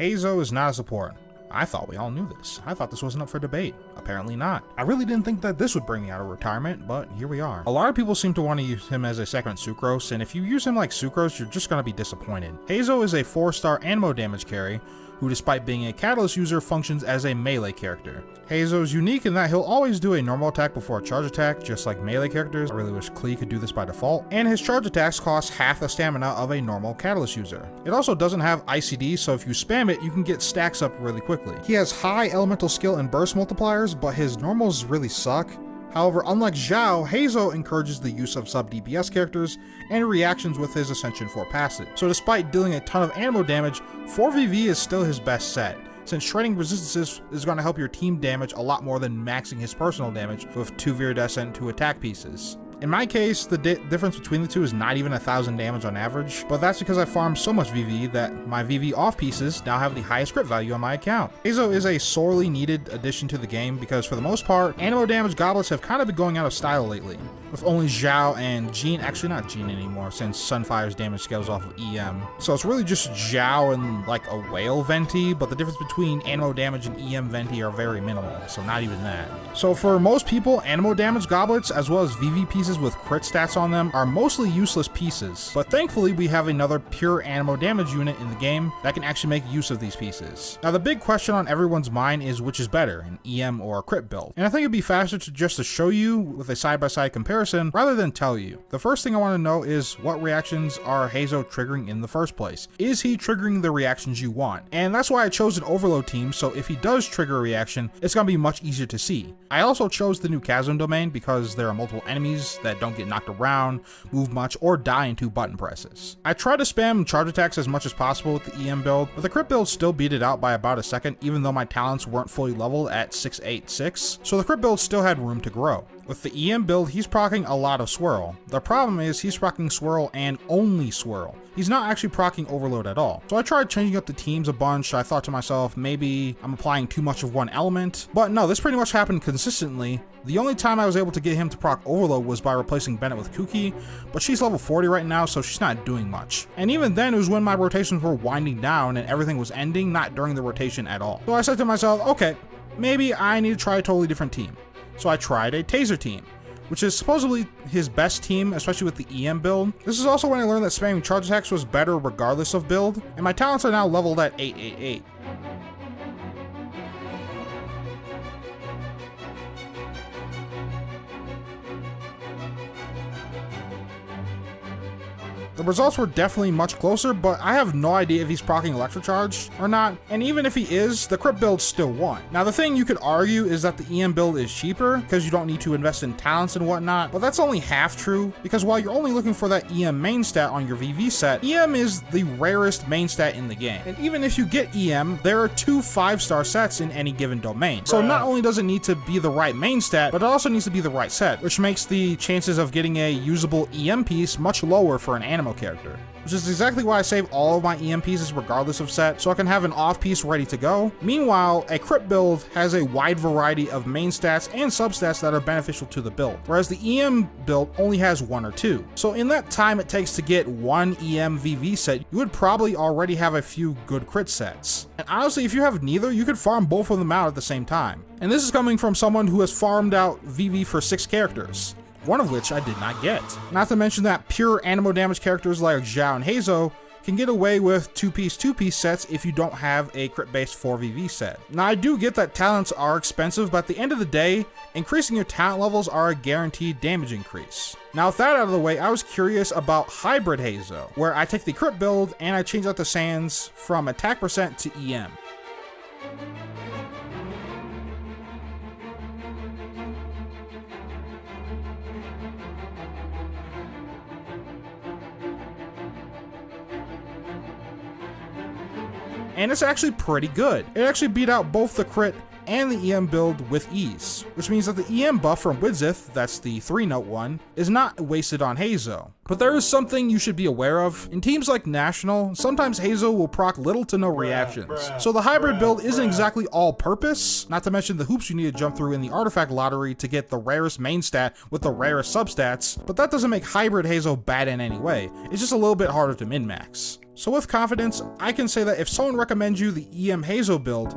Heizou is not a support. I thought we all knew this. I thought this wasn't up for debate. Apparently not. I really didn't think that this would bring me out of retirement, but here we are. A lot of people seem to want to use him as a second sucrose, and if you use him like sucrose, you're just gonna be disappointed. Heizou is a 4-star anemo damage carry, who despite being a catalyst user functions as a melee character. Heizou is unique in that he'll always do a normal attack before a charge attack, just like melee characters. I really wish Klee could do this by default. And his charge attacks cost half the stamina of a normal catalyst user. It also doesn't have ICD, so if you spam it, you can get stacks up really quickly. He has high elemental skill and burst multipliers, but his normals really suck. However, unlike Zhao, Heizou encourages the use of sub-DPS characters and reactions with his Ascension 4 passive. So despite dealing a ton of anemo damage, 4VV is still his best set, since shredding resistances is going to help your team damage a lot more than maxing his personal damage with 2 Viridescent and 2 attack pieces. In my case, the difference between the two is not even 1,000 damage on average, but that's because I farmed so much VV that my VV off pieces now have the highest crit value on my account. Heizou is a sorely needed addition to the game because for the most part, anemo damage goblets have kind of been going out of style lately, with only Zhao and Jean, actually not Jean anymore since Sunfire's damage scales off of EM. So it's really just Zhao and like a whale venti, but the difference between anemo damage and EM venti are very minimal, so not even that. So for most people, anemo damage goblets as well as VV pieces with crit stats on them are mostly useless pieces, but thankfully we have another pure anemo damage unit in the game that can actually make use of these pieces. Now the big question on everyone's mind is which is better, an EM or a crit build, and I think it'd be faster to just show you with a side-by-side comparison rather than tell you. The first thing I want to know is what reactions are Heizou triggering in the first place? Is he triggering the reactions you want? And that's why I chose an overload team, so if he does trigger a reaction, it's going to be much easier to see. I also chose the new chasm domain because there are multiple enemies that don't get knocked around, move much, or die in 2 button presses. I tried to spam charge attacks as much as possible with the EM build, but the crit build still beat it out by about a second even though my talents weren't fully leveled at 686, so the crit build still had room to grow. With the EM build, he's proccing a lot of swirl. The problem is he's proccing swirl and only swirl. He's not actually proccing overload at all. So I tried changing up the teams a bunch. I thought to myself, maybe I'm applying too much of one element, but no, this pretty much happened consistently. The only time I was able to get him to proc overload was by replacing Bennett with Kuki, but she's level 40 right now, so she's not doing much. And even then, it was when my rotations were winding down and everything was ending, not during the rotation at all. So I said to myself, okay, maybe I need to try a totally different team. So I tried a Taser team, which is supposedly his best team, especially with the EM build. This is also when I learned that spamming charge attacks was better regardless of build, and my talents are now leveled at 888. The results were definitely much closer, but I have no idea if he's proccing Electrocharge or not, and even if he is, the crit build still won. Now the thing you could argue is that the EM build is cheaper because you don't need to invest in talents and whatnot, but that's only half true, because while you're only looking for that EM main stat on your VV set, EM is the rarest main stat in the game. And even if you get EM, there are 2 5-star sets in any given domain. So not only does it need to be the right main stat, but it also needs to be the right set, which makes the chances of getting a usable EM piece much lower for an anemo character. Which is exactly why I save all of my EM pieces regardless of set, so I can have an off piece ready to go. Meanwhile, a crit build has a wide variety of main stats and substats that are beneficial to the build, whereas the EM build only has 1 or 2. So in that time it takes to get 1 EM VV set, you would probably already have a few good crit sets. And honestly, if you have neither, you could farm both of them out at the same time. And this is coming from someone who has farmed out VV for 6 characters. One of which I did not get. Not to mention that pure anemo damage characters like Zhao and Heizou can get away with 2-piece sets if you don't have a crit-based 4VV set. Now I do get that talents are expensive, but at the end of the day, increasing your talent levels are a guaranteed damage increase. Now with that out of the way, I was curious about Hybrid Heizou, where I take the crit build and I change out the sands from attack percent to EM. And it's actually pretty good. It actually beat out both the crit and the EM build with ease, which means that the EM buff from Widzith, that's the 3-note one, is not wasted on Heizou. But there is something you should be aware of. In teams like National, sometimes Heizou will proc little to no reactions. So the hybrid build isn't exactly all-purpose, not to mention the hoops you need to jump through in the artifact lottery to get the rarest main stat with the rarest substats, but that doesn't make hybrid Heizou bad in any way. It's just a little bit harder to min-max. So with confidence, I can say that if someone recommends you the EM Heizou build,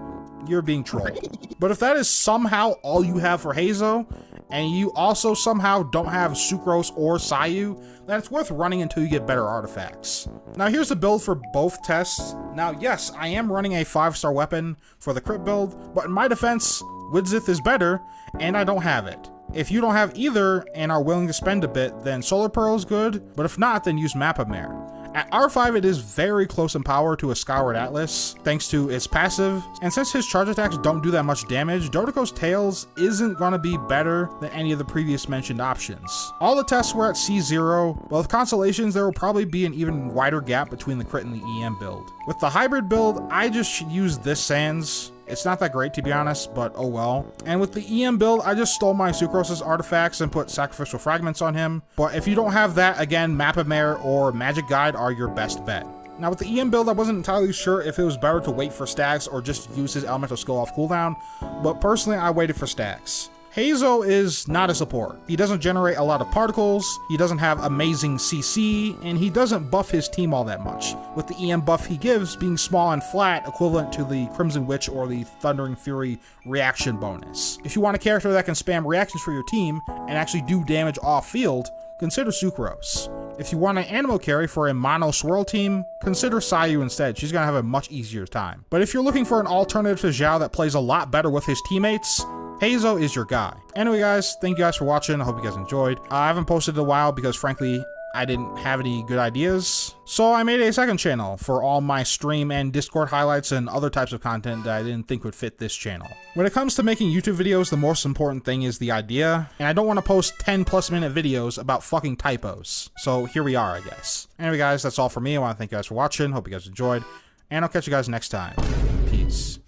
you're being trolled. But if that is somehow all you have for Heizou, and you also somehow don't have sucrose or Sayu, then it's worth running until you get better artifacts. Now here's the build for both tests. Now yes, I am running a 5-star weapon for the crit build, but in my defense, Widzith is better, and I don't have it. If you don't have either and are willing to spend a bit, then Solar Pearl is good, but if not, then use Mappa Mare. At R5, it is very close in power to a Skyward Atlas, thanks to its passive, and since his charge attacks don't do that much damage, Dodoko's Tails isn't gonna be better than any of the previous mentioned options. All the tests were at C0, but with Constellations, there will probably be an even wider gap between the crit and the EM build. With the hybrid build, I just use this Sans. It's not that great to be honest, but oh well. And with the EM build, I just stole my Sucrose's artifacts and put Sacrificial Fragments on him. But if you don't have that, again, Mappa Mare or Magic Guide are your best bet. Now with the EM build, I wasn't entirely sure if it was better to wait for stacks or just use his Elemental Skill off cooldown, but personally I waited for stacks. Heizou is not a support. He doesn't generate a lot of particles, he doesn't have amazing CC, and he doesn't buff his team all that much, with the EM buff he gives being small and flat, equivalent to the Crimson Witch or the Thundering Fury reaction bonus. If you want a character that can spam reactions for your team and actually do damage off field, consider Sucrose. If you want an Animo carry for a mono swirl team, consider Sayu instead. She's gonna have a much easier time. But if you're looking for an alternative to Xiao that plays a lot better with his teammates, Heizou is your guy. Anyway guys, thank you guys for watching. I hope you guys enjoyed. I haven't posted in a while because frankly, I didn't have any good ideas. So I made a second channel for all my stream and Discord highlights and other types of content that I didn't think would fit this channel. When it comes to making YouTube videos, the most important thing is the idea, and I don't want to post 10+ minute videos about fucking typos. So here we are, I guess. Anyway guys, that's all for me. I want to thank you guys for watching. Hope you guys enjoyed, and I'll catch you guys next time. Peace.